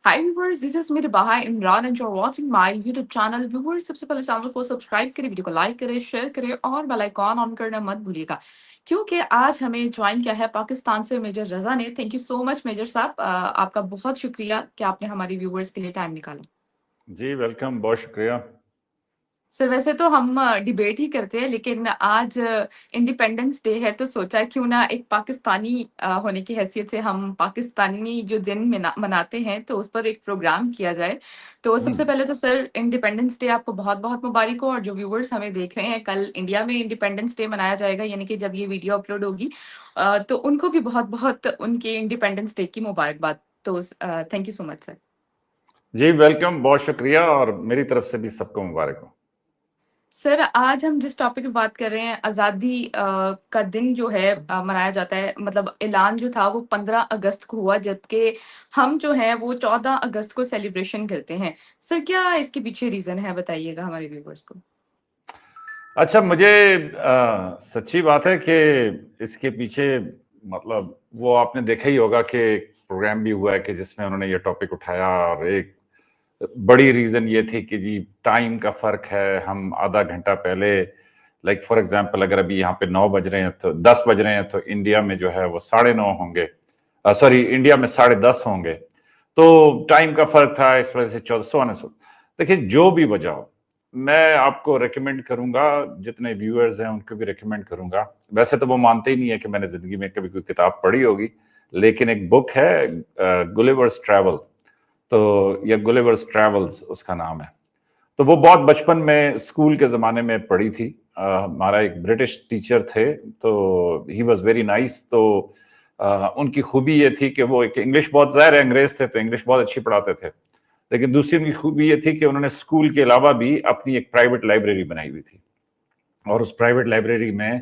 Hi viewers, this is मेरे Baha Imran and you're watching my YouTube channel. Viewers, सबसे पहले channel को subscribe करें, वीडियो को लाइक करें, शेयर करें और बेल आइकॉन ऑन करना मत भूलिएगा क्योंकि आज हमें ज्वाइन किया है पाकिस्तान से मेजर रजा ने। Thank you so much Major साहब, आपका बहुत शुक्रिया कि आपने हमारी व्यूवर्स के लिए टाइम निकाला। जी वेलकम, बहुत शुक्रिया। सर वैसे तो हम डिबेट ही करते हैं, लेकिन आज इंडिपेंडेंस डे है तो सोचा क्यों ना एक पाकिस्तानी होने की हैसियत से हम पाकिस्तानी जो दिन मनाते हैं तो उस पर एक प्रोग्राम किया जाए। तो सबसे पहले तो सर इंडिपेंडेंस डे आपको बहुत बहुत मुबारक हो, और जो व्यूवर्स हमें देख रहे हैं, कल इंडिया में इंडिपेंडेंस डे मनाया जाएगा, यानी कि जब ये वीडियो अपलोड होगी तो उनको भी बहुत बहुत उनके इंडिपेंडेंस डे की मुबारकबाद। तो thank you so much sir. जी वेलकम, बहुत शुक्रिया और मेरी तरफ से भी सबको मुबारक हो। सर आज हम जिस टॉपिक पे बात कर रहे हैं, आज़ादी का दिन जो है मनाया जाता है, मतलब ऐलान जो था वो 15 अगस्त को हुआ, जबकि हम जो है वो 14 अगस्त को सेलिब्रेशन करते हैं। सर क्या इसके पीछे रीजन है, बताइएगा हमारे व्यूवर्स को। अच्छा, मुझे सच्ची बात है कि इसके पीछे मतलब वो आपने देखा ही होगा कि एक प्रोग्राम भी हुआ है कि जिसमें उन्होंने ये टॉपिक उठाया, और एक बड़ी रीजन ये थी कि जी टाइम का फर्क है। हम आधा घंटा पहले, लाइक फॉर एग्जांपल, अगर अभी यहाँ पे 9 बज रहे हैं तो 10 बज रहे हैं, तो इंडिया में जो है वो 9:30 होंगे, सॉरी इंडिया में 10:30 होंगे। तो टाइम का फर्क था, इस वजह से 1400। देखिए, जो भी वजह हो, मैं आपको रेकमेंड करूंगा, जितने व्यूअर्स हैं उनको भी रेकमेंड करूंगा। वैसे तो वो मानते ही नहीं है कि मैंने जिंदगी में कभी कोई किताब पढ़ी होगी, लेकिन एक बुक है गुलिवर्स ट्रैवल, तो ये गुलिवर्स ट्रैवल्स उसका नाम है। तो वो बहुत बचपन में स्कूल के ज़माने में पढ़ी थी। हमारा एक ब्रिटिश टीचर थे, तो ही वॉज वेरी नाइस। तो उनकी खूबी ये थी कि वो एक इंग्लिश, बहुत ज़ाहिर है अंग्रेज थे तो इंग्लिश बहुत अच्छी पढ़ाते थे, लेकिन दूसरी उनकी खूबी ये थी कि उन्होंने स्कूल के अलावा भी अपनी एक प्राइवेट लाइब्रेरी बनाई हुई थी, और उस प्राइवेट लाइब्रेरी में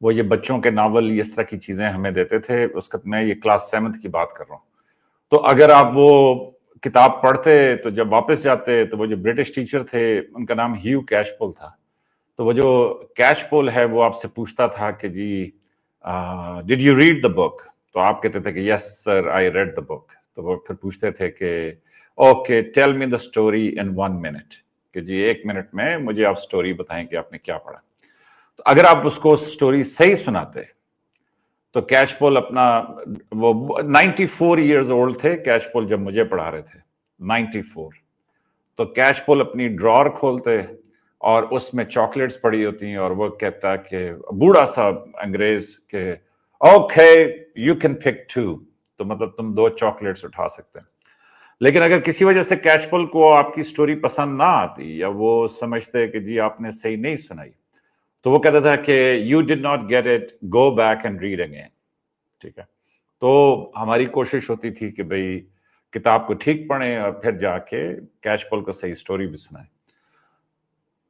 वो ये बच्चों के नावल, इस तरह की चीज़ें हमें देते थे। उसका मैं ये क्लास 7th की बात कर रहा हूँ। तो अगर आप वो किताब पढ़ते तो जब वापस जाते तो वो जो ब्रिटिश टीचर थे उनका नाम ह्यू कैशपोल था। तो वो जो कैशपोल है वो आपसे पूछता था कि जी did you read the book? तो आप कहते थे कि yes sir I read the book. तो वो फिर पूछते थे कि okay tell me the story in 1 minute, कि जी 1 मिनट में मुझे आप स्टोरी बताएं कि आपने क्या पढ़ा। तो अगर आप उसको स्टोरी सही सुनाते तो कैशपोल अपना, वो 94 ईयर्स ओल्ड थे कैशपोल जब मुझे पढ़ा रहे थे, 94। तो कैशपोल अपनी ड्रॉर खोलते और उसमें चॉकलेट्स पड़ी होती हैं, और वो कहता कि बूढ़ा सा अंग्रेज के ओके यू कैन पिक 2, तो मतलब तुम 2 चॉकलेट्स उठा सकते हैं। लेकिन अगर किसी वजह से कैशपोल को आपकी स्टोरी पसंद ना आती, या वो समझते कि जी आपने सही नहीं सुनाई, तो वो कहता था कि you did not get it, go back and read again. ठीक है। तो हमारी कोशिश होती थी कि भाई किताब को ठीक पढ़ें और फिर जाके कैशपोल को सही स्टोरी भी सुनाएं।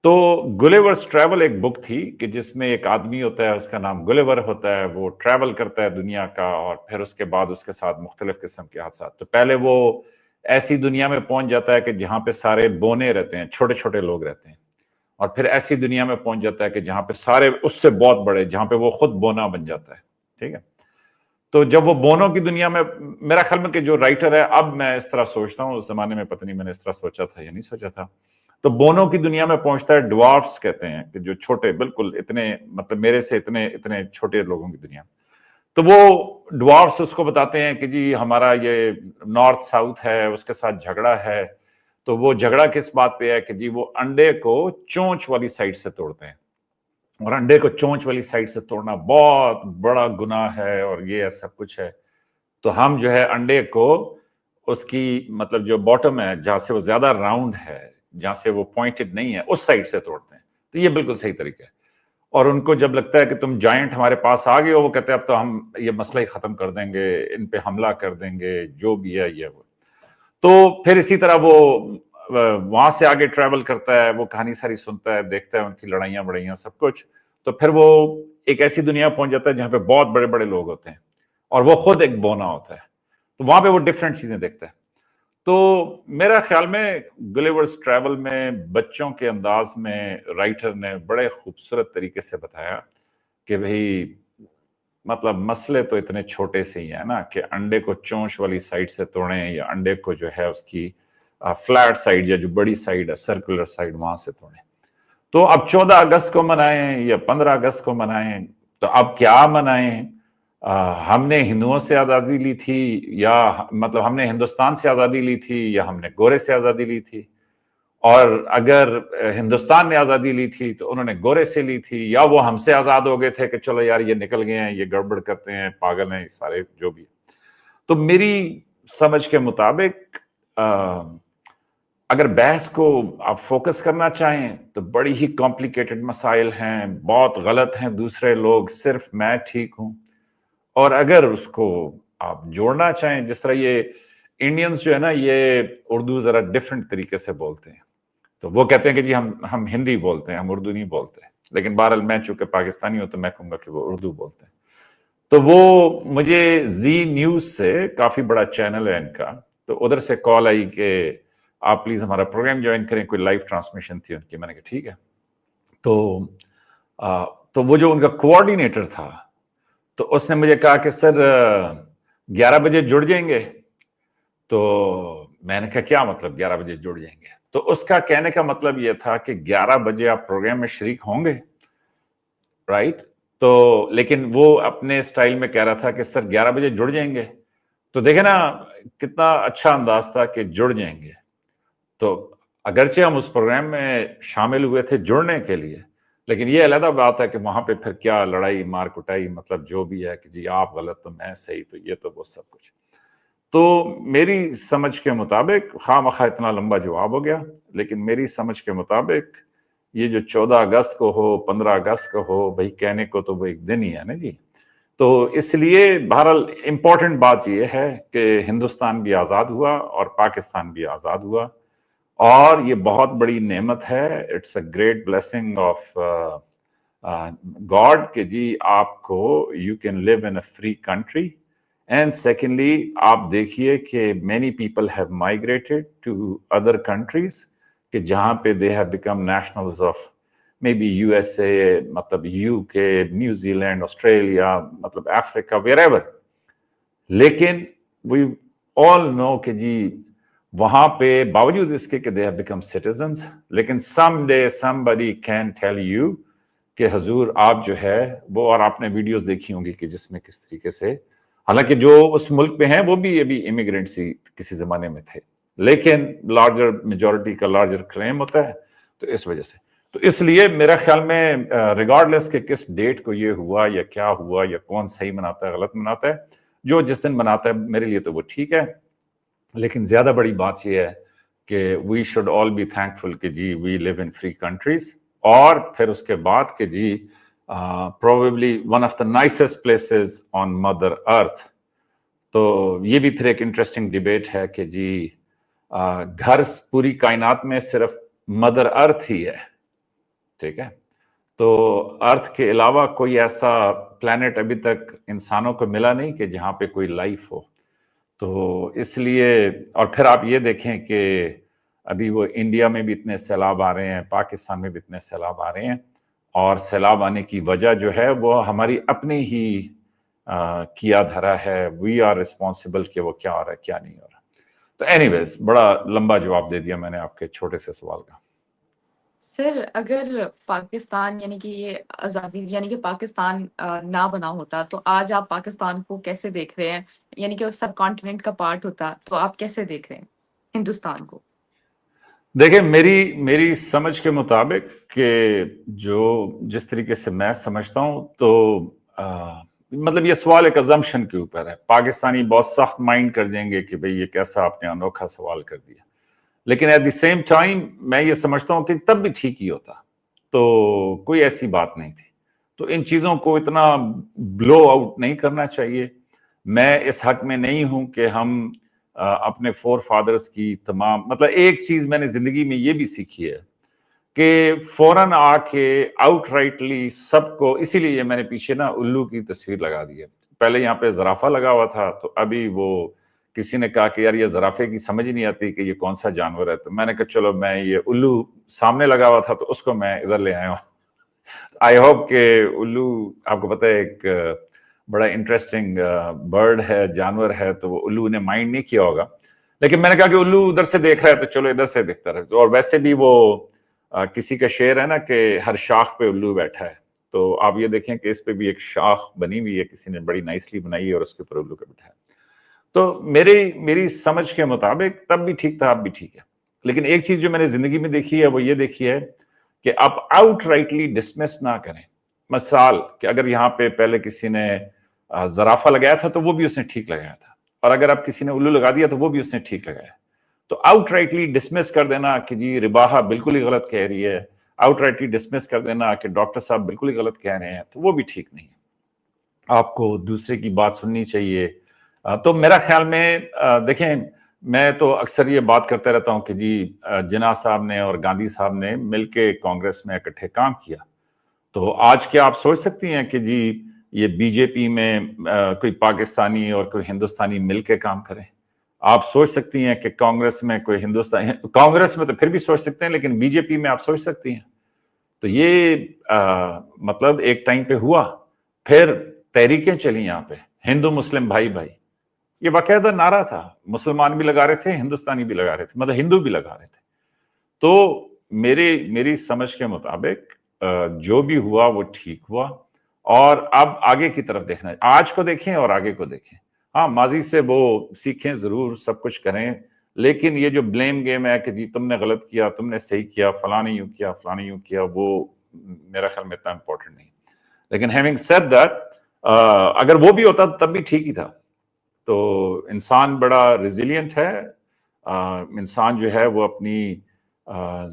तो गुलिवर्स ट्रैवल एक बुक थी कि जिसमें एक आदमी होता है, उसका नाम गुलिवर होता है, वो ट्रैवल करता है दुनिया का, और फिर उसके बाद उसके साथ मुख्तलिफ किस्म के हादसा। तो पहले वो ऐसी दुनिया में पहुंच जाता है कि जहां पे सारे बोने रहते हैं, छोटे छोटे लोग रहते हैं, और फिर ऐसी दुनिया में पहुंच जाता है कि जहां पे सारे उससे बहुत बड़े, जहां पे वो खुद बोना बन जाता है। ठीक है। तो जब वो बोनो की दुनिया में, मेरा ख्याल में कि जो राइटर है, अब मैं इस तरह सोचता हूँ, उस जमाने में पता नहीं मैंने इस तरह सोचा था या नहीं सोचा था। तो बोनो की दुनिया में पहुंचता है, ड्वार्फ्स कहते हैं कि जो छोटे, बिल्कुल इतने, मतलब मेरे से इतने इतने छोटे लोगों की दुनिया। तो वो ड्वार्फ्स उसको बताते हैं कि जी हमारा ये नॉर्थ साउथ है, उसके साथ झगड़ा है। तो वो झगड़ा किस बात पे है कि जी वो अंडे को चोंच वाली साइड से तोड़ते हैं, और अंडे को चोंच वाली साइड से तोड़ना बहुत बड़ा गुनाह है, और ये सब कुछ है। तो हम जो है अंडे को, उसकी मतलब जो बॉटम है, जहां से वो ज्यादा राउंड है, जहां से वो पॉइंटेड नहीं है, उस साइड से तोड़ते हैं। तो ये बिल्कुल सही तरीका है। और उनको जब लगता है कि तुम जायंट हमारे पास आ गए हो, वो कहते हैं अब तो हम ये मसला ही खत्म कर देंगे, इन पे हमला कर देंगे, जो भी है ये वो। तो फिर इसी तरह वो वहां से आगे ट्रैवल करता है, वो कहानी सारी सुनता है, देखता है उनकी लड़ाइयां बड़ाइयां सब कुछ। तो फिर वो एक ऐसी दुनिया पहुंच जाता है जहां पे बहुत बड़े बड़े लोग होते हैं, और वो खुद एक बोना होता है। तो वहां पे वो डिफरेंट चीजें देखता है। तो मेरा ख्याल में गुलिवर्स ट्रैवल में बच्चों के अंदाज में राइटर ने बड़े खूबसूरत तरीके से बताया कि भाई मतलब मसले तो इतने छोटे से ही है ना कि अंडे को चोंच वाली साइड से तोड़ें या अंडे को जो है उसकी फ्लैट साइड या जो बड़ी साइड है सर्कुलर साइड वहां से तोड़ें। तो अब 14 अगस्त को मनाएं या 15 अगस्त को मनाएं, तो अब क्या मनाएं? हमने हिंदुओं से आजादी ली थी या मतलब हमने हिंदुस्तान से आजादी ली थी या हमने गोरे से आजादी ली थी? और अगर हिंदुस्तान ने आजादी ली थी तो उन्होंने गोरे से ली थी या वो हमसे आजाद हो गए थे कि चलो यार ये निकल गए हैं, ये गड़बड़ करते हैं, पागल हैं, सारे जो भी। तो मेरी समझ के मुताबिक अगर बहस को आप फोकस करना चाहें तो बड़ी ही कॉम्प्लिकेटेड मसाइल हैं, बहुत गलत हैं दूसरे लोग, सिर्फ मैं ठीक हूं। और अगर उसको आप जोड़ना चाहें, जिस तरह ये इंडियंस जो है ना, ये उर्दू जरा डिफरेंट तरीके से बोलते हैं, तो वो कहते हैं कि जी हम हिंदी बोलते हैं, हम उर्दू नहीं बोलते। लेकिन बहरहाल मैं चूंकि पाकिस्तानी हूं तो मैं कहूंगा कि वो उर्दू बोलते हैं। तो वो मुझे जी न्यूज से, काफी बड़ा चैनल है इनका, तो उधर से कॉल आई कि आप प्लीज हमारा प्रोग्राम ज्वाइन करें, कोई लाइव ट्रांसमिशन थी उनकी। मैंने कहा ठीक है। तो वो जो उनका कोऑर्डिनेटर था, तो उसने मुझे कहा कि सर 11 बजे जुड़ जाएंगे। तो मैंने कहा क्या मतलब 11 बजे जुड़ जाएंगे? तो उसका कहने का मतलब यह था कि 11 बजे आप प्रोग्राम में शरीक होंगे, राइट? तो लेकिन वो अपने स्टाइल में कह रहा था कि सर 11 बजे जुड़ जाएंगे। तो देखे ना कितना अच्छा अंदाज था कि जुड़ जाएंगे। तो अगरचे हम उस प्रोग्राम में शामिल हुए थे जुड़ने के लिए, लेकिन ये अलग बात है कि वहां पे फिर क्या लड़ाई मार कुटाई, मतलब जो भी है कि जी आप गलत तो मैं सही, तो ये तो वो सब कुछ। तो मेरी समझ के मुताबिक खामखा इतना लंबा जवाब हो गया, लेकिन मेरी समझ के मुताबिक ये जो 14 अगस्त को हो, 15 अगस्त को हो, भाई कहने को तो वो एक दिन ही है ना जी। तो इसलिए बहरहाल इंपॉर्टेंट बात यह है कि हिंदुस्तान भी आज़ाद हुआ और पाकिस्तान भी आज़ाद हुआ, और ये बहुत बड़ी नेमत है। It's a great blessing of God कि जी आपको you can live in a free country. And secondly आप देखिए कि many people have migrated to other countries कि जहां पे they have become nationals of maybe USA, मतलब यूके, न्यूजीलैंड, ऑस्ट्रेलिया, मतलब अफ्रीका, वेयरएवर। लेकिन वी ऑल नो कि जी वहां पे बावजूद इसके कि दे हैव बिकम सिटीजन्स, लेकिन some day somebody can tell you कि हजूर आप जो है वो, और आपने वीडियोस देखी होंगी कि जिसमें किस तरीके से, हालांकि जो उस मुल्क पे हैं वो भी अभी इमिग्रेंट्स ही किसी जमाने में थे, लेकिन लार्जर मेजोरिटी का लार्जर क्लेम होता है। तो इस वजह से, तो इसलिए मेरा ख्याल में रिगार्डलेस के किस डेट को ये हुआ या क्या हुआ या कौन सही मनाता है गलत मनाता है, जो जिस दिन मनाता है मेरे लिए तो वो ठीक है। लेकिन ज्यादा बड़ी बात यह है कि we should all be thankful कि जी we live in free countries, और फिर उसके बाद कि जी probably one of the nicest places on mother earth. तो ये भी फिर एक इंटरेस्टिंग डिबेट है कि जी घर पूरी कायनात में सिर्फ मदर अर्थ ही है, ठीक है? तो अर्थ के अलावा कोई ऐसा प्लैनेट अभी तक इंसानों को मिला नहीं कि जहां पे कोई लाइफ हो। तो इसलिए, और फिर आप ये देखें कि अभी वो इंडिया में भी इतने सैलाब आ रहे हैं, पाकिस्तान में भी इतने सैलाब आ रहे हैं, और सैलाब आने की वजह जो है वो हमारी अपनी ही किया धरा है। वी आर रिस्पॉन्सिबल कि वो क्या हो रहा है क्या नहीं हो रहा। तो एनीवेज बड़ा लंबा जवाब दे दिया मैंने आपके छोटे से सवाल का। सर अगर पाकिस्तान यानी कि ये आज़ादी यानी कि पाकिस्तान ना बना होता तो आज आप पाकिस्तान को कैसे देख रहे हैं? यानी कि वो सब कॉन्टिनेंट का पार्ट होता तो आप कैसे देख रहे हैं हिंदुस्तान को? देखिए मेरी मेरी समझ के मुताबिक कि जो जिस तरीके से मैं समझता हूं, तो मतलब ये सवाल एक अजम्पशन के ऊपर है। पाकिस्तानी बहुत सख्त माइंड कर देंगे कि भाई ये कैसा आपने अनोखा सवाल कर दिया, लेकिन एट द सेम टाइम मैं ये समझता हूं कि तब भी ठीक ही होता, तो कोई ऐसी बात नहीं थी। तो इन चीजों को इतना ब्लो आउट नहीं करना चाहिए। मैं इस हक में नहीं हूं कि हम अपने फोर फादर्स की तमाम, मतलब एक चीज मैंने जिंदगी में ये भी सीखी है कि फौरन आके आउटराइटली सबको, इसीलिए मैंने पीछे ना उल्लू की तस्वीर लगा दी है। पहले यहाँ पे जराफा लगा हुआ था, तो अभी वो किसी ने कहा कि यार ये जराफे की समझ ही नहीं आती कि ये कौन सा जानवर है, तो मैंने कहा चलो मैं ये उल्लू सामने लगा हुआ था तो उसको मैं इधर ले आया हूँ। आई होप के उल्लू, आपको पता है एक बड़ा इंटरेस्टिंग बर्ड है, जानवर है, तो वो उल्लू ने माइंड नहीं किया होगा। लेकिन मैंने कहा कि उल्लू उधर से देख रहा है तो चलो इधर से देखता रहे। तो और वैसे भी वो किसी का शेर है ना कि हर शाख पे उल्लू बैठा है, तो आप ये देखें कि इस पे भी एक शाख बनी हुई है, किसी ने बड़ी नाइसली बनाई है और उसके ऊपर उल्लू का बैठा है। तो मेरी समझ के मुताबिक तब भी ठीक था, अब भी ठीक है। लेकिन एक चीज जो मैंने जिंदगी में देखी है वो ये देखी है कि आप आउटराइटली डिसमिस ना करें। मिसाल कि अगर यहाँ पे पहले किसी ने जराफा लगाया था तो वो भी उसने ठीक लगाया था, और अगर आप किसी ने उल्लू लगा दिया तो वो भी उसने ठीक लगाया। तो आउटराइटली डिसमिस कर देना कि जी रिबाहा बिल्कुल ही गलत कह रही है, आउटराइटली डिसमिस कर देना कि डॉक्टर साहब बिल्कुल ही गलत कह रहे हैं, तो वो भी ठीक नहीं है। आपको दूसरे की बात सुननी चाहिए। तो मेरा ख्याल में देखें, मैं तो अक्सर ये बात करता रहता हूं कि जी जिन्ना साहब ने और गांधी साहब ने मिलके कांग्रेस में इकट्ठे काम किया, तो आज क्या आप सोच सकती हैं कि जी ये बीजेपी में कोई पाकिस्तानी और कोई हिंदुस्तानी मिलके काम करें? आप सोच सकती हैं कि कांग्रेस में कोई हिंदुस्तानी, कांग्रेस में तो फिर भी सोच सकते हैं, लेकिन बीजेपी में आप सोच सकती हैं? तो ये मतलब एक टाइम पे हुआ, फिर तहरीकें चली यहाँ पे, हिंदू मुस्लिम भाई भाई, ये बाकायदा नारा था, मुसलमान भी लगा रहे थे, हिंदुस्तानी भी लगा रहे थे, मतलब हिंदू भी लगा रहे थे। तो मेरी समझ के मुताबिक जो भी हुआ वो ठीक हुआ, और अब आगे की तरफ देखना है, आज को देखें और आगे को देखें। हाँ, माजी से वो सीखें जरूर, सब कुछ करें, लेकिन ये जो ब्लेम गेम है कि जी तुमने गलत किया, तुमने सही किया, फलाने यूं किया, फलाने यूं किया, वो मेरा ख्याल में इतना इंपॉर्टेंट नहीं। लेकिन हैविंग सेड दैट, अगर वो भी होता तब भी ठीक ही था। तो इंसान बड़ा रिजिलियंट है, इंसान जो है वो अपनी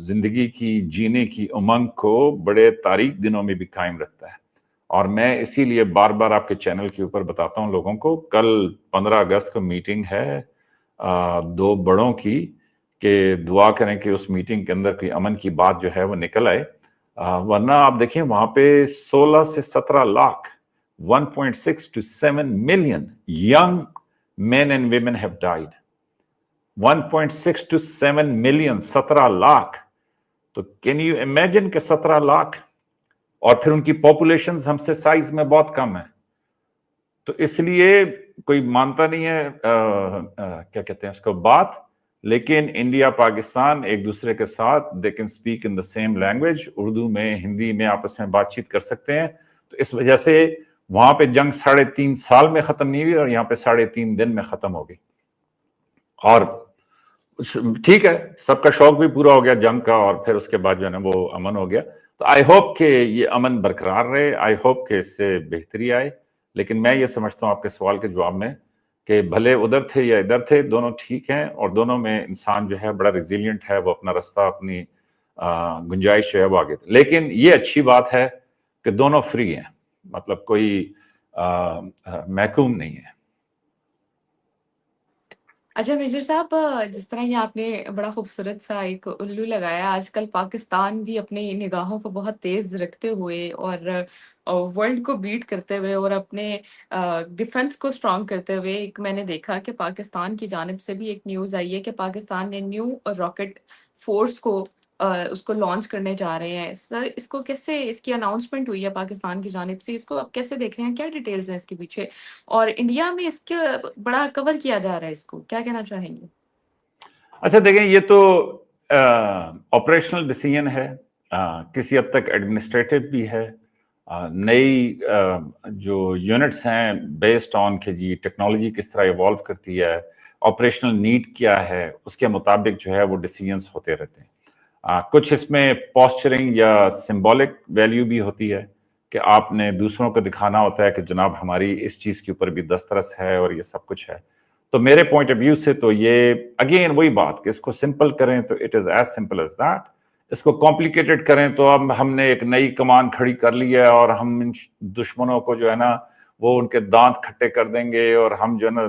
जिंदगी की जीने की उमंग को बड़े तारीक दिनों में भी कायम रखता है। और मैं इसीलिए बार बार आपके चैनल के ऊपर बताता हूं लोगों को, कल 15 अगस्त को मीटिंग है दो बड़ों की, कि दुआ करें कि उस मीटिंग के अंदर कोई अमन की बात जो है वो निकल आए। वरना आप देखें वहां पे 16 से 17 lakh 1.6 to 7 million young men and women have died. 1.6 to 7 million, 17 lakh. तो कैन यू इमेजिन कि 17 लाख, और फिर उनकी पॉपुलेशन हमसे साइज में बहुत कम है। तो इसलिए कोई मानता नहीं है क्या कहते हैं उसको बात, लेकिन इंडिया पाकिस्तान एक दूसरे के साथ they can speak in the same language, Urdu में हिंदी में आपस में बातचीत कर सकते हैं। तो इस वजह से वहां पे जंग 3.5 साल में खत्म नहीं हुई और यहाँ पे 3.5 दिन में खत्म हो गई। और ठीक है, सबका शौक भी पूरा हो गया जंग का, और फिर उसके बाद जो है ना वो अमन हो गया। तो आई होप कि ये अमन बरकरार रहे, आई होप कि इससे बेहतरी आए। लेकिन मैं ये समझता हूँ आपके सवाल के जवाब में कि भले उधर थे या इधर थे, दोनों ठीक हैं, और दोनों में इंसान जो है बड़ा रिजिलियंट है, वो अपना रास्ता, अपनी गुंजाइश जो है वो आगे। लेकिन ये अच्छी बात है कि दोनों फ्री हैं, मतलब कोई महकूम नहीं है। अच्छा मेजर साहब, जिस तरह ये आपने बड़ा खूबसूरत सा एक उल्लू लगाया, आजकल पाकिस्तान भी अपनी निगाहों को बहुत तेज रखते हुए और वर्ल्ड को बीट करते हुए और अपने डिफेंस को स्ट्रांग करते हुए, एक मैंने देखा कि पाकिस्तान की जानिब से भी एक न्यूज़ आई है कि पाकिस्तान ने न्यू रॉकेट फोर्स को उसको लॉन्च करने जा रहे हैं। सर, इसको कैसे, इसकी अनाउंसमेंट हुई है पाकिस्तान की जानिब से, इसको आप कैसे देख रहे हैं, क्या डिटेल्स हैं इसके पीछे, और इंडिया में इसके बड़ा कवर किया जा रहा है, इसको क्या कहना चाहेंगे? अच्छा देखें, ये तो ऑपरेशनल डिसीजन है, किसी हद तक एडमिनिस्ट्रेटिव भी है। नई जो यूनिट्स हैं बेस्ड ऑन कि जी टेक्नोलॉजी किस तरह इवॉल्व करती है, ऑपरेशनल नीड क्या है, उसके मुताबिक जो है वो डिसीजंस होते रहते हैं। कुछ इसमें पॉस्चरिंग या सिंबॉलिक वैल्यू भी होती है कि आपने दूसरों को दिखाना होता है कि जनाब हमारी इस चीज के ऊपर भी दस्तरस है और ये सब कुछ है। तो मेरे पॉइंट ऑफ व्यू से तो ये अगेन वही बात कि इसको सिंपल करें तो it is as simple as that, इसको कॉम्प्लिकेटेड करें तो अब हमने एक नई कमान खड़ी कर ली है और हम इन दुश्मनों को जो है ना वो उनके दांत खट्टे कर देंगे, और हम जो है ना,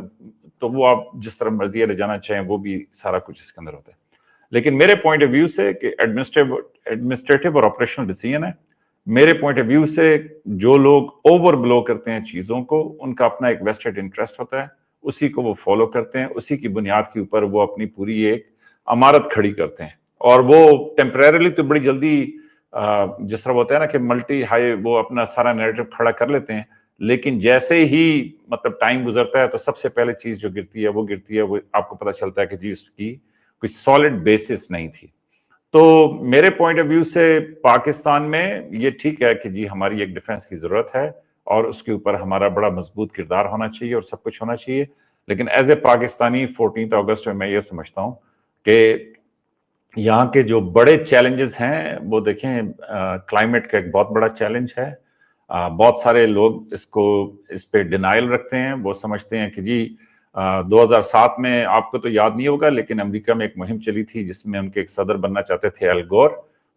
तो वो आप जिस तरह मर्जी ले जाना चाहें वो भी सारा कुछ इसके अंदर होता है। लेकिन मेरे पॉइंट ऑफ व्यू से कि एडमिनिस्ट्रेटिव और ऑपरेशनल डिसीजन है। मेरे पॉइंट ऑफ व्यू से जो लोग ओवर ब्लो करते हैं चीजों को, उनका अपना एक वेस्टेड इंटरेस्ट होता है, उसी को वो फॉलो करते हैं, उसी की बुनियाद के ऊपर वो अपनी पूरी एक अमारत खड़ी करते हैं, और वो टेम्परेरली तो बड़ी जल्दी जिस तरह होता है ना कि मल्टी हाई वो अपना सारा नैरेटिव खड़ा कर लेते हैं, لیکن جیسے ہی مطلب ٹائم گزرتا ہے تو سب سے پہلے چیز جو گرتی ہے وہ آپ کو پتہ چلتا ہے کہ جی اس کی کوئی سالڈ بیسس نہیں تھی. تو میرے پوائنٹ آف ویو سے پاکستان میں یہ ٹھیک ہے کہ جی ہماری ایک ڈیفنس کی ضرورت ہے اور اس کے اوپر ہمارا بڑا مضبوط کردار ہونا چاہیے اور سب کچھ ہونا چاہیے. لیکن ایز اے پاکستانی 14 اگست میں یہ سمجھتا ہوں کہ یہاں کے جو بڑے چیلنجز ہیں وہ دیکھیں, کلائمیٹ کا ایک بہت بڑا چیلنج ہے. بہت سارے لوگ اس پہ ڈینائل رکھتے ہیں. وہ سمجھتے ہیں کہ جی 2007 میں آپ کو تو یاد نہیں ہوگا لیکن امریکہ میں ایک مہم چلی تھی جس میں ان کے ایک صدر بننا چاہتے تھے ایل گور.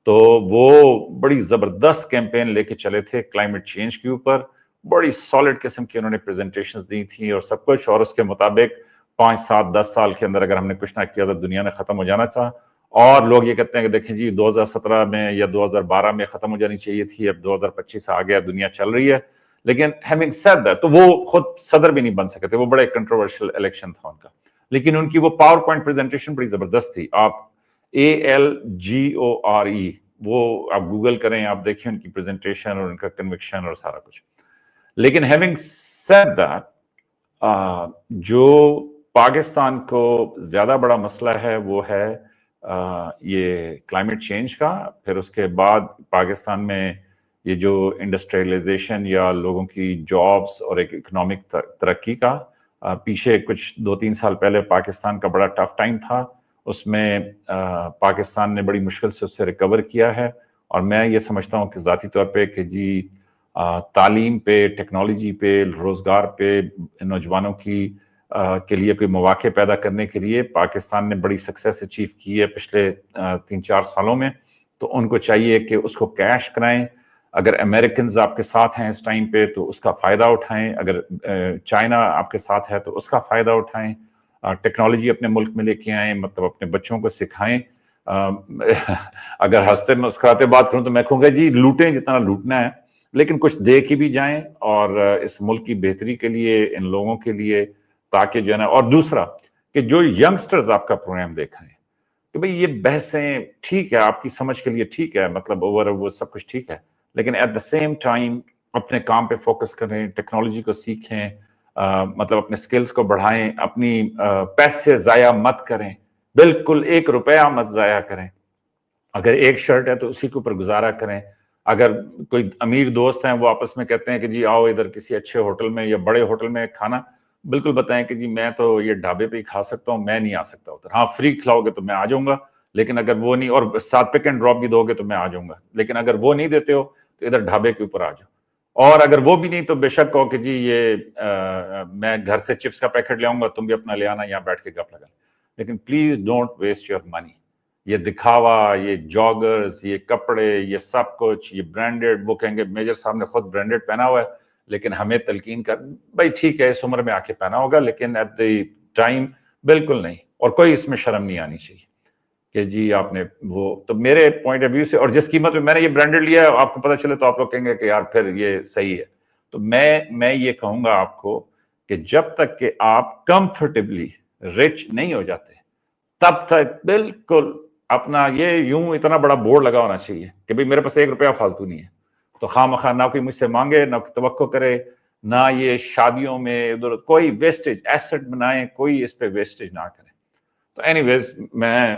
تو وہ بڑی زبردست کیمپین لے کے چلے تھے کلائمیٹ چینج کے اوپر. بڑی سالڈ قسم کی انہوں نے پریزنٹیشنز دی تھیں اور سب کچھ, اور اس کے مطابق 5 7 10 سال کے اندر اگر ہم نے کچھ نہ کیا تو دنیا نے ختم ہو جانا تھا. اور لوگ یہ کہتے ہیں کہ دیکھیں جی 2017 میں یا 2012 میں ختم ہو جانی چاہیے تھی, اب 2025 آ گیا, دنیا چل رہی ہے. لیکن having said that, تو وہ خود صدر بھی نہیں بن سکے تھے. وہ بڑے کنٹروورشل الیکشن تھا ان کا, لیکن ان کی وہ پاور پوائنٹ پریزنٹیشن بڑی زبردست تھی. آپ ALGORE وہ آپ گوگل کریں, آپ دیکھیں ان کی پریزنٹیشن اور ان کا کنوکشن اور سارا کچھ. لیکن having said that, جو پاکستان کو زیادہ بڑا مسئلہ ہے وہ ہے یہ کلائمیٹ چینج کا. پھر اس کے بعد پاکستان میں یہ جو انڈسٹریلائزیشن یا لوگوں کی جابس اور ایک اکنامک ترقی کا, پیچھے کچھ 2-3 سال پہلے پاکستان کا بڑا ٹف ٹائم تھا. اس میں پاکستان نے بڑی مشکل سے اس سے ریکور کیا ہے. اور میں یہ سمجھتا ہوں کہ ذاتی طور پہ کہ جی تعلیم پہ, ٹیکنالوجی پہ, روزگار پہ, نوجوانوں کے لیے کوئی مواقع پیدا کرنے کے لیے پاکستان نے بڑی سکسیس اچیو کی ہے پچھلے 3-4 سالوں میں. تو ان کو چاہیے کہ اس کو کیش کرائیں. اگر امریکنز آپ کے ساتھ ہیں اس ٹائم پہ تو اس کا فائدہ اٹھائیں. اگر چائنا آپ کے ساتھ ہے تو اس کا فائدہ اٹھائیں. ٹیکنالوجی اپنے ملک میں لے کے آئیں, مطلب اپنے بچوں کو سکھائیں. اگر ہنستے مسکراتے بات کروں تو میں کہوں گا جی لوٹیں جتنا لوٹنا ہے, لیکن کچھ دے کے بھی جائیں اور اس ملک کی بہتری کے لیے, ان لوگوں کے لیے, تاکہ جو ہے نا. اور دوسرا کہ جو ینگسٹرز آپ کا پروگرام دیکھ رہے ہیں کہ بھئی یہ بحثیں ٹھیک ہے آپ کی سمجھ کے لیے ٹھیک ہے, مطلب وہ سب کچھ ٹھیک ہے, لیکن ایٹ دا سیم ٹائم اپنے کام پہ فوکس کریں, ٹیکنالوجی کو سیکھیں, مطلب اپنے سکلز کو بڑھائیں, اپنی پیسے ضائع مت کریں, بالکل 1 روپیہ مت ضائع کریں. اگر ایک شرٹ ہے تو اسی کے اوپر گزارا کریں. اگر کوئی امیر دوست ہیں وہ آپس میں کہتے ہیں کہ جی آؤ ادھر کسی اچھے ہوٹل میں یا بڑے ہوٹل میں کھانا, بالکل بتائیں کہ جی میں تو یہ ڈھابے پہ ہی کھا سکتا ہوں, میں نہیں آ سکتا ادھر. ہاں فری کھلاؤ گے تو میں آ جاؤں گا, لیکن اگر وہ نہیں, اور ساتھ پک اینڈ ڈراپ بھی دو گے تو میں آ جاؤں گا, لیکن اگر وہ نہیں دیتے ہو تو ادھر ڈھابے کے اوپر آ جاؤ. اور اگر وہ بھی نہیں تو بے شک کہو کہ جی یہ میں گھر سے چپس کا پیکٹ لے آؤں گا, تم بھی اپنا لے آنا, یہاں بیٹھ کے گپ لگا. لیکن please don't waste your money. یہ دکھاوا, یہ جاگرز, یہ کپڑے, یہ سب کچھ, یہ برانڈیڈ, وہ کہیں گے میجر صاحب نے خود برانڈیڈ پہنا ہوا ہے, لیکن ہمیں تلقین کر بھائی ٹھیک ہے اس عمر میں آ کے پہنا ہوگا, لیکن ایٹ دی ٹائم بالکل نہیں. اور کوئی اس میں شرم نہیں آنی چاہیے کہ جی آپ نے وہ. تو میرے پوائنٹ آف ویو سے, اور جس قیمت میں نے یہ برانڈیڈ لیا ہے آپ کو پتہ چلے تو آپ لوگ کہیں گے کہ یار پھر یہ صحیح ہے. تو میں یہ کہوں گا آپ کو کہ جب تک کہ آپ کمفرٹیبلی رچ نہیں ہو جاتے تب تک بالکل اپنا یہ یوں اتنا بڑا بورڈ لگا ہونا چاہیے کہ بھئی میرے پاس 1 روپیہ فالتو نہیں ہے. تو خواہ مخواہ نہ کوئی مجھ سے مانگے, نہ توقع کرے, نہ یہ شادیوں میں ادھر کوئی ویسٹیج ایسٹ بنائیں, کوئی اس پہ ویسٹیج نہ کریں. تو اینی ویز میں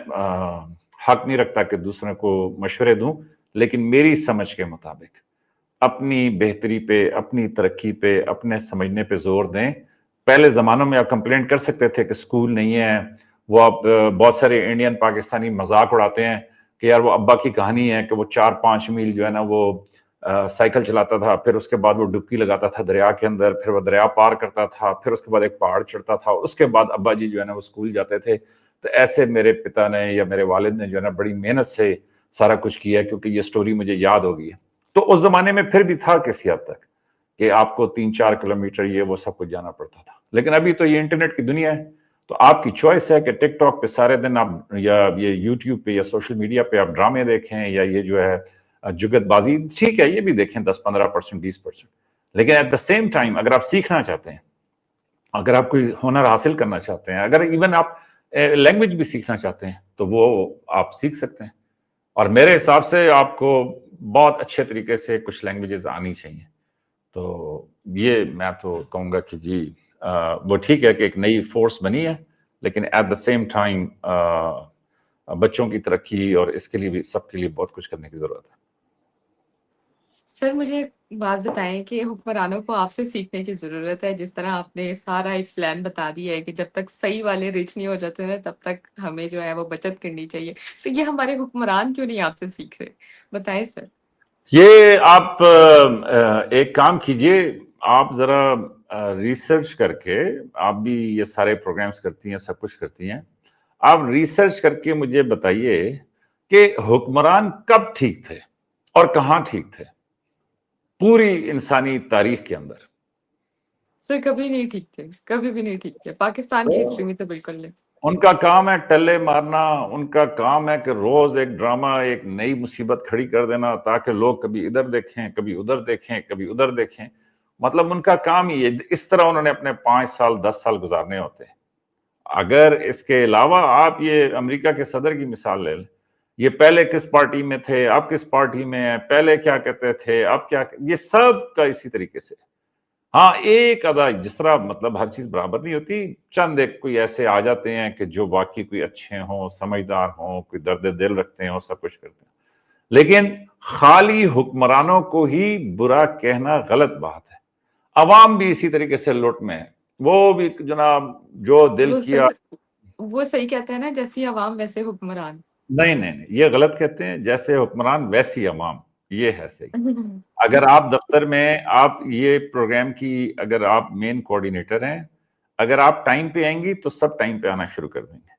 حق نہیں رکھتا کہ دوسروں کو مشورے دوں, لیکن میری سمجھ کے مطابق اپنی بہتری پہ, اپنی ترقی پہ, اپنے سمجھنے پہ زور دیں. پہلے زمانوں میں آپ کمپلینٹ کر سکتے تھے کہ سکول نہیں ہے, وہ آپ بہت سارے انڈین پاکستانی مذاق اڑاتے ہیں کہ یار وہ ابا کی کہانی ہے کہ وہ 4-5 میل جو ہے نا وہ سائیکل چلاتا تھا, پھر اس کے بعد وہ ڈبکی لگاتا تھا دریا کے اندر, پھر وہ دریا پار کرتا تھا, پھر اس کے بعد ایک پہاڑ چڑھتا تھا, اس کے بعد ابا جی جو ہے نا وہ اسکول جاتے تھے. تو ایسے میرے پتا نے یا میرے والد نے جو ہے نا بڑی محنت سے سارا کچھ کیا, کیونکہ یہ سٹوری مجھے یاد ہو گئی ہے. تو اس زمانے میں پھر بھی تھا کسی حد تک کہ آپ کو 3-4 کلومیٹر یہ وہ سب کچھ جانا پڑتا تھا, لیکن ابھی تو یہ انٹرنیٹ کی دنیا ہے. تو آپ کی چوائس ہے کہ ٹک ٹاک پہ سارے دن آپ, یا یہ یوٹیوب پہ یا سوشل میڈیا پہ آپ ڈرامے دیکھیں, یا یہ جو ہے جگت بازی, ٹھیک ہے یہ بھی دیکھیں 10-15%, 20%, لیکن ایٹ دا سیم ٹائم اگر آپ سیکھنا چاہتے ہیں, اگر آپ کوئی ہنر حاصل کرنا چاہتے ہیں, اگر ایون آپ لینگویج بھی سیکھنا چاہتے ہیں تو وہ آپ سیکھ سکتے ہیں. اور میرے حساب سے آپ کو بہت اچھے طریقے سے کچھ لینگویجز آنی چاہیے. تو یہ میں تو کہوں گا کہ جی وہ ٹھیک ہے کہ ایک نئی فورس بنی ہے، لیکن ایٹ دا سیم ٹائم بچوں کی ترقی اور اس کے لیے بھی سب کے لیے بہت کچھ کرنے کی ضرورت ہے۔ سر مجھے ایک بات بتائیں کہ حکمرانوں کو آپ سے سیکھنے کی ضرورت ہے، جس طرح آپ نے سارا ایک پلان بتا دیا ہے کہ جب تک صحیح والے ریچ نہیں ہو جاتے نا تب تک ہمیں جو ہے وہ بچت کرنی چاہیے، تو یہ ہمارے حکمران کیوں نہیں آپ سے سیکھ رہے؟ بتائیں سر۔ یہ آپ ایک کام کیجئے، آپ ذرا ریسرچ کر کے، آپ بھی یہ سارے پروگرامز کرتی ہیں، سب کچھ کرتی ہیں، آپ ریسرچ کر کے مجھے بتائیے کہ حکمران کب ٹھیک تھے اور کہاں ٹھیک تھے پوری انسانی تاریخ کے اندر۔ سر کبھی نہیں ٹھیک تھے، کبھی بھی نہیں ٹھیک تھے، پاکستان کی ہسٹری میں تو بالکل نہیں۔ ان کا کام ہے ٹلے مارنا، ان کا کام ہے کہ روز ایک ڈرامہ، ایک نئی مصیبت کھڑی کر دینا تاکہ لوگ کبھی ادھر دیکھیں، کبھی ادھر دیکھیں، کبھی ادھر دیکھیں۔ مطلب ان کا کام یہ، اس طرح انہوں نے اپنے 5 سال 10 سال گزارنے ہوتے ہیں۔ اگر اس کے علاوہ آپ یہ امریکہ کے صدر کی مثال لے لیں، یہ پہلے کس پارٹی میں تھے، اب کس پارٹی میں ہیں، پہلے کیا کہتے تھے، اب کیا، یہ سب کا اسی طریقے سے۔ ہاں ایک آدھا جس طرح، مطلب ہر چیز برابر نہیں ہوتی، چند ایک کوئی ایسے آ جاتے ہیں کہ جو واقعی کوئی اچھے ہوں، سمجھدار ہوں، کوئی درد دل رکھتے ہیں اور سب کچھ کرتے ہیں، لیکن خالی حکمرانوں کو ہی برا کہنا غلط بات ہے۔ عوام بھی اسی طریقے سے لوٹ میں ہے، وہ بھی جناب جو دل وہ کیا۔ صحیح وہ صحیح کہتے ہیں نا، جیسی عوام ویسے حکمران۔ نہیں نہیں نہیں، یہ غلط کہتے ہیں، جیسے حکمران ویسی عوام، یہ ہے صحیح۔ اگر آپ دفتر میں، آپ یہ پروگرام کی اگر آپ مین کوآرڈینیٹر ہیں، اگر آپ ٹائم پہ آئیں گی تو سب ٹائم پہ آنا شروع کر دیں گے،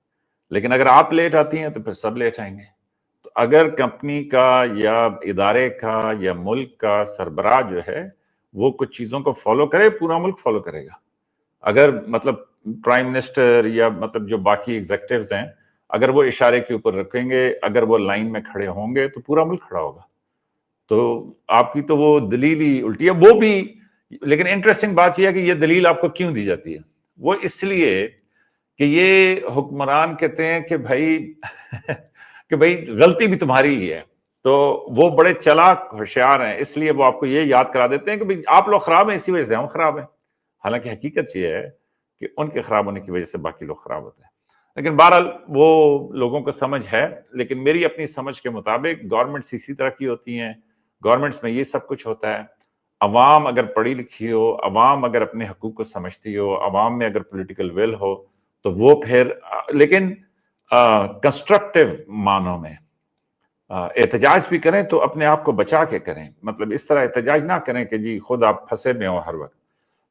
لیکن اگر آپ لیٹ آتی ہیں تو پھر سب لیٹ آئیں گے۔ تو اگر کمپنی کا یا ادارے کا یا ملک کا سربراہ جو ہے وہ کچھ چیزوں کو فالو کرے، پورا ملک فالو کرے گا۔ اگر مطلب پرائم منسٹر یا مطلب جو باقی ایگزیکٹوز ہیں، اگر وہ اشارے کے اوپر رکھیں گے، اگر وہ لائن میں کھڑے ہوں گے تو پورا ملک کھڑا ہوگا۔ تو آپ کی تو وہ دلیل ہی الٹی ہے، وہ بھی۔ لیکن انٹرسٹنگ بات یہ ہے کہ یہ دلیل آپ کو کیوں دی جاتی ہے؟ وہ اس لیے کہ یہ حکمران کہتے ہیں کہ بھائی غلطی بھی تمہاری ہی ہے، تو وہ بڑے چلاک ہوشیار ہیں، اس لیے وہ آپ کو یہ یاد کرا دیتے ہیں کہ بھائی آپ لوگ خراب ہیں، اسی وجہ سے ہم خراب ہیں۔ حالانکہ حقیقت یہ ہے کہ ان کے خراب ہونے کی وجہ سے باقی لوگ خراب ہوتے ہیں۔ لیکن بہرحال وہ لوگوں کو سمجھ ہے، لیکن میری اپنی سمجھ کے مطابق گورنمنٹس اسی طرح کی ہوتی ہیں، گورنمنٹس میں یہ سب کچھ ہوتا ہے۔ عوام اگر پڑھی لکھی ہو، عوام اگر اپنے حقوق کو سمجھتی ہو، عوام میں اگر پولیٹیکل ول ہو، تو وہ پھر، لیکن کنسٹرکٹیو معنوں میں احتجاج بھی کریں تو اپنے آپ کو بچا کے کریں، مطلب اس طرح احتجاج نہ کریں کہ جی خود آپ پھنسے میں ہو ہر وقت۔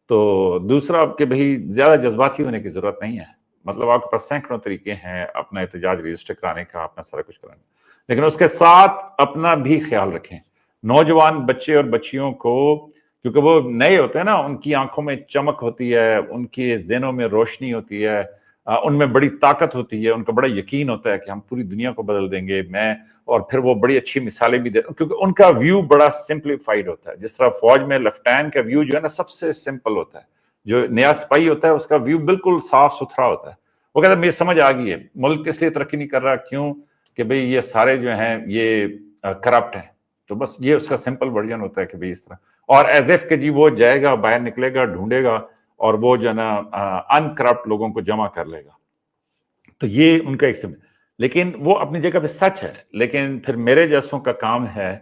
تو دوسرا کہ بھئی زیادہ جذباتی ہونے کی ضرورت نہیں ہے، مطلب آپ کے پاس سینکڑوں طریقے ہیں اپنا احتجاج رجسٹر کرانے کا، اپنا سارا کچھ کرانے کا، لیکن اس کے ساتھ اپنا بھی خیال رکھیں۔ نوجوان بچے اور بچیوں کو، کیونکہ وہ نئے ہوتے ہیں نا، ان کی آنکھوں میں چمک ہوتی ہے، ان کے ذہنوں میں روشنی ہوتی ہے، ان میں بڑی طاقت ہوتی ہے، ان کا بڑا یقین ہوتا ہے کہ ہم پوری دنیا کو بدل دیں گے، اور پھر وہ بڑی اچھی مثالیں بھی دے، کیونکہ ان کا ویو بڑا سمپلیفائڈ ہوتا ہے۔ جس طرح فوج میں لیفٹیننٹ کا ویو جو ہے نا سب سے سمپل ہوتا ہے، جو نیا سپاہی ہوتا ہے اس کا ویو بالکل صاف ستھرا ہوتا ہے۔ وہ کہتا ہے مجھے سمجھ آ گئی ہے ملک اس لیے ترقی نہیں کر رہا، کیوں کہ بھئی یہ سارے جو ہیں یہ کرپٹ ہیں۔ تو بس یہ اس کا سمپل ورژن ہوتا ہے کہ بھئی اس طرح، اور ایز ایف کہ جی وہ جائے گا، باہر نکلے گا، ڈھونڈے گا اور وہ جو ہے نا ان کرپٹ لوگوں کو جمع کر لے گا۔ تو یہ ان کا ایک سمپل، لیکن وہ اپنی جگہ پہ سچ ہے، لیکن پھر میرے جیسوں کا کام ہے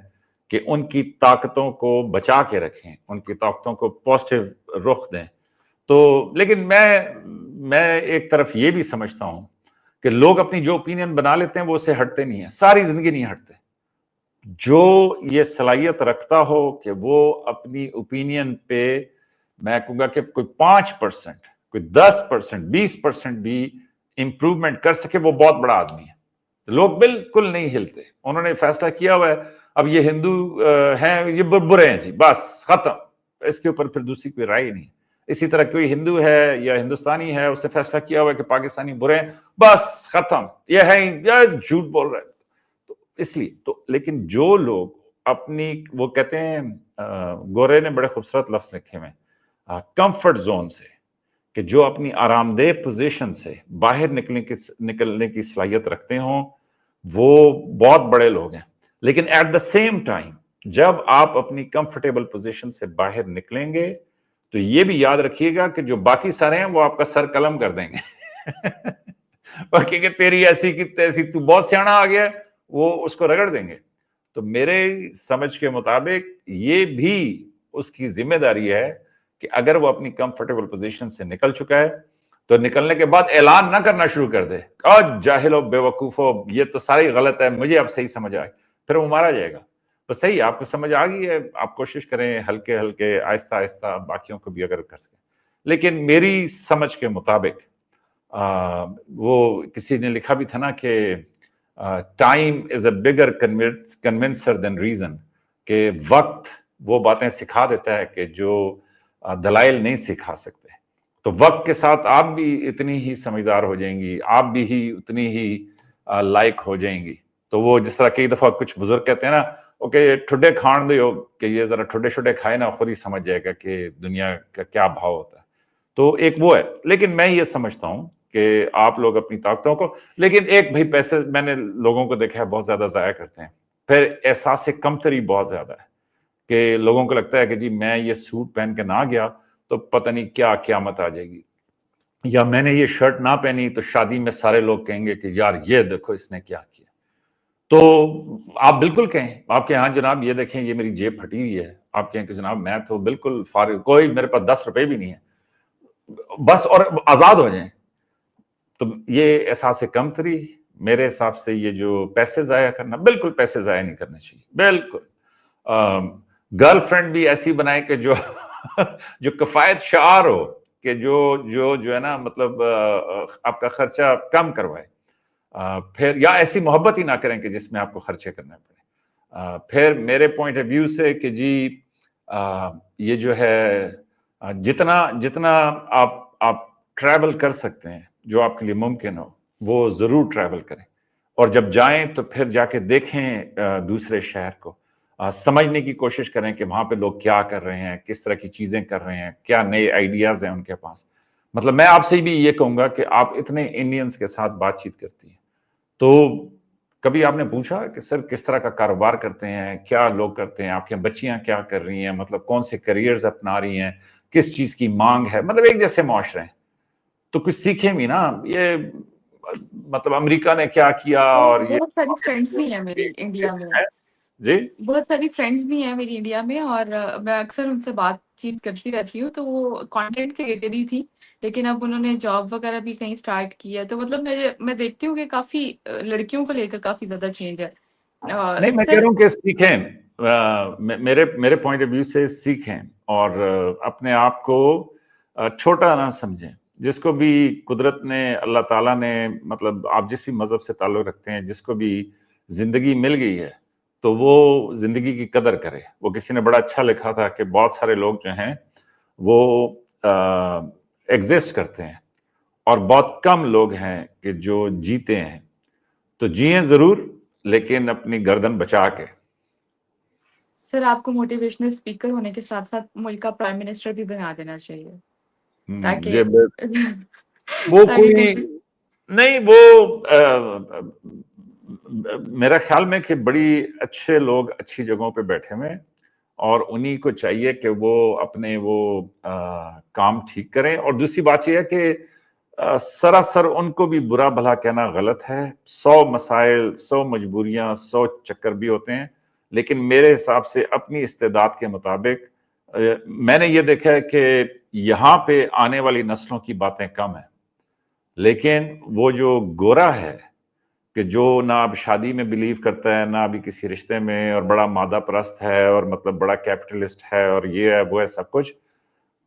کہ ان کی طاقتوں کو بچا کے رکھیں، ان کی طاقتوں کو پازیٹیو رخ دیں۔ تو لیکن میں ایک طرف یہ بھی سمجھتا ہوں کہ لوگ اپنی جو اوپینین بنا لیتے ہیں وہ اسے ہٹتے نہیں ہیں، ساری زندگی نہیں ہٹتے۔ جو یہ صلاحیت رکھتا ہو کہ وہ اپنی اوپینین پہ، میں کہوں گا کہ کوئی 5%، کوئی 10%، 20% بھی امپروومنٹ کر سکے، وہ بہت بڑا آدمی ہے۔ لوگ بالکل نہیں ہلتے، انہوں نے فیصلہ کیا ہوا ہے اب یہ ہندو ہیں یہ برے ہیں جی، بس ختم، اس کے اوپر پھر دوسری کوئی رائے نہیں۔ اسی طرح کوئی ہندو ہے یا ہندوستانی ہے، اس نے فیصلہ کیا ہوا ہے کہ پاکستانی برے ہیں، بس ختم، یہ ہے یا جھوٹ بول رہے ہیں۔ تو اس لیے تو، لیکن جو لوگ اپنی، وہ کہتے ہیں گورے نے بڑے خوبصورت لفظ لکھے ہوئے ہیں، کمفرٹ زون سے، کہ جو اپنی آرام دہ پوزیشن سے باہر نکلنے کی صلاحیت رکھتے ہوں، وہ بہت بڑے لوگ ہیں۔ لیکن ایٹ دا سیم ٹائم جب آپ اپنی کمفرٹیبل پوزیشن سے باہر نکلیں گے تو یہ بھی یاد رکھیے گا کہ جو باقی سارے ہیں وہ آپ کا سر قلم کر دیں گے اور کہ تیری ایسی کی تیسی، تو بہت سیانا آ گیا، وہ اس کو رگڑ دیں گے. تو میرے سمجھ کے مطابق یہ بھی اس کی ذمہ داری ہے کہ اگر وہ اپنی کمفرٹیبل پوزیشن سے نکل چکا ہے تو نکلنے کے بعد اعلان نہ کرنا شروع کر دے، جاہلو بے وقوفو یہ تو ساری غلط ہے، مجھے اب صحیح سمجھ آئے، پھر وہ مارا جائے گا. بس صحیح، آپ کو سمجھ آ گئی ہے، آپ کوشش کریں ہلکے ہلکے آہستہ آہستہ باقیوں کو بھی اگر کر سکیں. لیکن میری سمجھ کے مطابق وہ کسی نے لکھا بھی تھا نا کہ time is a bigger کنونسر than reason, کہ وقت وہ باتیں سکھا دیتا ہے کہ جو دلائل نہیں سکھا سکتے. تو وقت کے ساتھ آپ بھی اتنی ہی سمجھدار ہو جائیں گی، آپ بھی ہی اتنی ہی لائق ہو جائیں گی. تو وہ جس طرح کئی دفعہ کچھ بزرگ کہتے ہیں نا، اوکے ٹھڈے کھان دیو، کہ یہ ذرا ٹھڈے شڈے کھائے نا، خود ہی سمجھ جائے گا کہ دنیا کا کیا بھاؤ ہوتا ہے. تو ایک وہ ہے. لیکن میں یہ سمجھتا ہوں کہ آپ لوگ اپنی طاقتوں کو، لیکن ایک بھائی پیسے میں نے لوگوں کو دیکھا ہے بہت زیادہ ضائع کرتے ہیں. پھر احساس کمتری بہت زیادہ ہے کہ لوگوں کو لگتا ہے کہ جی میں یہ سوٹ پہن کے نہ گیا تو پتہ نہیں کیا قیامت آ جائے گی، یا میں نے یہ شرٹ نہ پہنی تو شادی میں سارے لوگ کہیں گے کہ یار یہ دیکھو اس نے کیا کیا. تو آپ بالکل کہیں، آپ کے ہاں جناب یہ دیکھیں یہ میری جیب پھٹی ہوئی ہے، آپ کہیں کہ جناب میں تو بالکل فارغ، کوئی میرے پاس 10 روپے بھی نہیں ہے، بس اور آزاد ہو جائیں. تو یہ احساس کمتری، میرے حساب سے یہ جو پیسے ضائع کرنا، بالکل پیسے ضائع نہیں کرنے چاہیے. بالکل گرل فرینڈ بھی ایسی بنائے کہ جو جو کفایت شعار ہو، کہ جو ہے نا مطلب آپ کا خرچہ کم کروائے. پھر یا ایسی محبت ہی نہ کریں کہ جس میں آپ کو خرچے کرنے پڑے. پھر میرے پوائنٹ آف ویو سے کہ جی یہ جو ہے جتنا آپ ٹریول کر سکتے ہیں، جو آپ کے لیے ممکن ہو وہ ضرور ٹریول کریں. اور جب جائیں تو پھر جا کے دیکھیں دوسرے شہر کو، سمجھنے کی کوشش کریں کہ وہاں پہ لوگ کیا کر رہے ہیں، کس طرح کی چیزیں کر رہے ہیں، کیا نئے آئیڈیاز ہیں ان کے پاس. مطلب میں آپ سے بھی یہ کہوں گا کہ آپ اتنے انڈینز کے ساتھ بات چیت کرتی ہیں، تو کبھی آپ نے پوچھا کہ سر کس طرح کا کاروبار کرتے ہیں، کیا لوگ کرتے ہیں، آپ کی بچیاں کیا کر رہی ہیں، مطلب کون سے کریئرز اپنا رہی ہیں، کس چیز کی مانگ ہے. مطلب ایک جیسے معاشرے ہیں تو کچھ سیکھیں بھی نا. یہ مطلب امریکہ نے کیا کیا، اور یہ بہت ساری فرینڈس بھی ہیں میری انڈیا میں، جی بہت ساری فرینڈس بھی ہیں میری انڈیا میں، اور میں اکثر ان سے بات چیت کرتی رہتی ہوں. تو وہ کانٹینٹ کریٹر ہی تھی، لیکن اب انہوں نے جاب وغیرہ بھی کہیں اسٹارٹ کی ہے. تو مطلب میں دیکھتی ہوں کہ کافی لڑکیوں کو لے کر کافی زیادہ چینج ہے. نہیں، میں کہہ رہا ہوں کہ سیکھیں، میرے پوائنٹ آف ویو سے سیکھیں، اور اپنے آپ کو چھوٹا نہ سمجھیں. جس کو بھی قدرت نے، اللہ تعالیٰ نے، مطلب آپ جس بھی مذہب سے تعلق رکھتے ہیں، جس کو بھی زندگی مل گئی ہے تو وہ زندگی کی قدر کرے. وہ کسی نے بڑا اچھا لکھا تھا کہ بہت سارے لوگ جو ہیں وہ ایگزسٹ کرتے ہیں اور بہت کم لوگ ہیں کہ جو جیتے ہیں. تو جیئیں ضرور، لیکن اپنی گردن بچا کے. سر آپ کو موٹیویشنل اسپیکر ہونے کے ساتھ ساتھ ملک کا پرائم منسٹر بھی بنا دینا چاہیے، تاکہ وہ تاکہ کوئی کچھ نہیں، وہ میرا خیال میں کہ بڑی اچھے لوگ اچھی جگہوں پہ بیٹھے ہوئے ہیں، اور انہی کو چاہیے کہ وہ اپنے وہ کام ٹھیک کریں. اور دوسری بات یہ ہے کہ سراسر ان کو بھی برا بھلا کہنا غلط ہے. 100 مسائل، 100 مجبوریاں، 100 چکر بھی ہوتے ہیں، لیکن میرے حساب سے اپنی استعداد کے مطابق میں نے یہ دیکھا ہے کہ یہاں پہ آنے والی نسلوں کی باتیں کم ہیں، لیکن وہ جو گورا ہے کہ جو نہ اب شادی میں بلیو کرتا ہے، نہ ابھی کسی رشتے میں، اور بڑا مادہ پرست ہے، اور مطلب بڑا کیپٹلسٹ ہے، اور یہ ہے وہ ہے سب کچھ،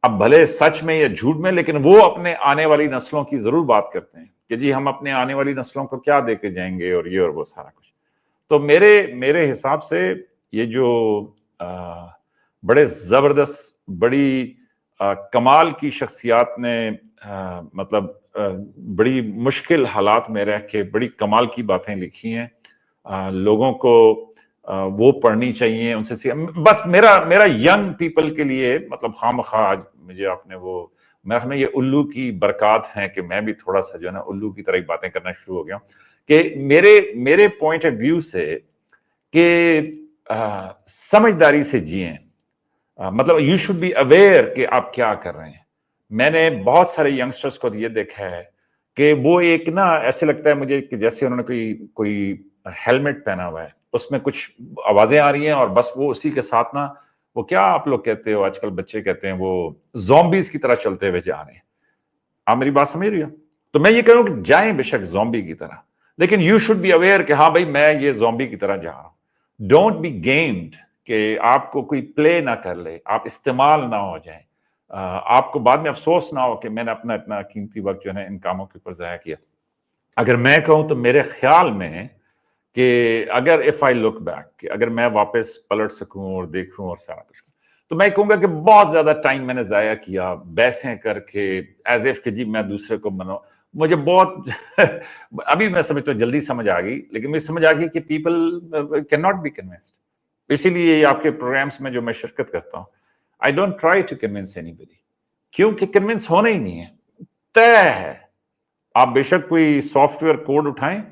اب بھلے سچ میں یا جھوٹ میں، لیکن وہ اپنے آنے والی نسلوں کی ضرور بات کرتے ہیں کہ جی ہم اپنے آنے والی نسلوں کو کیا دے کے جائیں گے، اور یہ اور وہ سارا کچھ. تو میرے حساب سے یہ جو بڑے زبردست، بڑی کمال کی شخصیات نے مطلب بڑی مشکل حالات میں رہ کے بڑی کمال کی باتیں لکھی ہیں، لوگوں کو وہ پڑھنی چاہیے، ان سے بس میرا ینگ پیپل کے لیے مطلب خواہ آج مجھے آپ نے وہ، میں یہ الو کی برکات ہیں کہ میں بھی تھوڑا سا جو ہے نا الو کی طرح ہی باتیں کرنا شروع ہو گیا ہوں، کہ میرے پوائنٹ آف ویو سے کہ समझदारी से जिएं। मतलब यू शुड बी अवेयर कि आप क्या कर रहे हैं। मैंने बहुत सारे यंगस्टर्स को ये देखा है कि वो एक ना ऐसे लगता है मुझे कि जैसे उन्होंने कोई कोई हेलमेट पहना हुआ है, उसमें कुछ आवाजें आ रही हैं और बस वो उसी के साथ ना, वो क्या आप लोग कहते हो, आजकल बच्चे कहते हैं, वो ज़ॉम्बीज की तरह चलते हुए जा रहे हैं। आप मेरी बात समझ रही हो? तो मैं ये कह रहा हूं कि जाएं बेशक ज़ॉम्बी की तरह, लेकिन यू शुड बी अवेयर कि हाँ भाई मैं ये ज़ॉम्बी की तरह जा रहा हूं। डोंट बी गेम्ड कि आपको कोई प्ले ना कर ले, आप इस्तेमाल ना हो जाए, आपको बाद में अफसोस ना हो कि मैंने अपना इतना कीमती वक्त जो है इन कामों के ऊपर जाया किया। अगर मैं कहूं तो मेरे ख्याल में कि अगर इफ आई लुक बैक, कि अगर मैं वापस पलट सकूं और देखूं और सारा कुछ, तो मैं कहूंगा कि बहुत ज्यादा टाइम मैंने जाया किया बहसें करके, एज इफ कि जी मैं दूसरे को मनो, मुझे बहुत अभी मैं समझता हूँ जल्दी समझ आ गई, लेकिन मुझे समझ आ गई कि people can not be convinced. इसीलिए आपके प्रोग्राम्स में जो मैं शिरकत करता हूँ, I don't try to convince anybody, क्योंकि कन्विंस होना ही नहीं है, तय है। आप बेशक कोई सॉफ्टवेयर कोड उठाएं,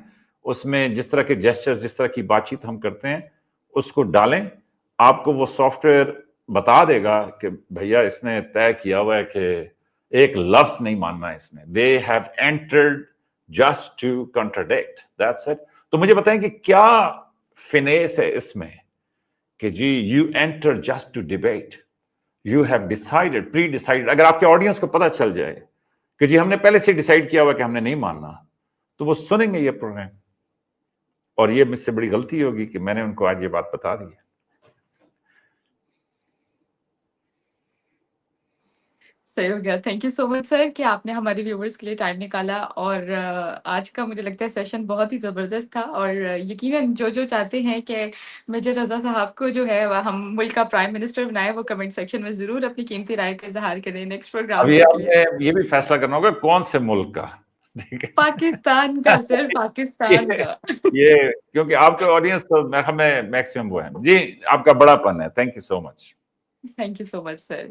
उसमें जिस तरह के जेस्चर्स, जिस तरह की बातचीत हम करते हैं उसको डालें, आपको वो सॉफ्टवेयर बता देगा कि भैया इसने तय किया हुआ है कि एक लफ्ज नहीं मानना इसने, they have entered just to contradict, that's it. तो मुझे बताएं कि क्या फिनेस है इसमें कि जी you enter just to debate, you have decided, pre decided. अगर आपके ऑडियंस को पता चल जाए कि जी हमने पहले से डिसाइड किया हुआ कि हमने नहीं मानना, तो वो सुनेंगे ये प्रोग्राम। और ये मुझसे बड़ी गलती होगी कि मैंने उनको आज ये बात बता दी है। सही हो गया। Thank you so much sir कि आपने हमारे व्यूवर्स के लिए टाइम निकाला, और आज का मुझे लगता है सेशन बहुत ही ज़बरदस्त था, और यकीनन जो चाहते हैं कि मेजर रज़ा साहब को जो है हम मुल्क का प्राइम मिनिस्टर बनाएं, वो कमेंट सेक्शन में ज़रूर अपनी कीमती राय का इज़हार करें नेक्स्ट प्रोग्राम अभी तक के लिए। आपने ये भी फैसला करना होगा कौन से मुल्क का, ठीक है। पाकिस्तान का सर, पाकिस्तान ये, का। ये क्योंकि आपके ऑडियंस तो हमें मैक्सिमम वो है जी। आपका बड़ापन है। Thank you so much. Thank you so much sir.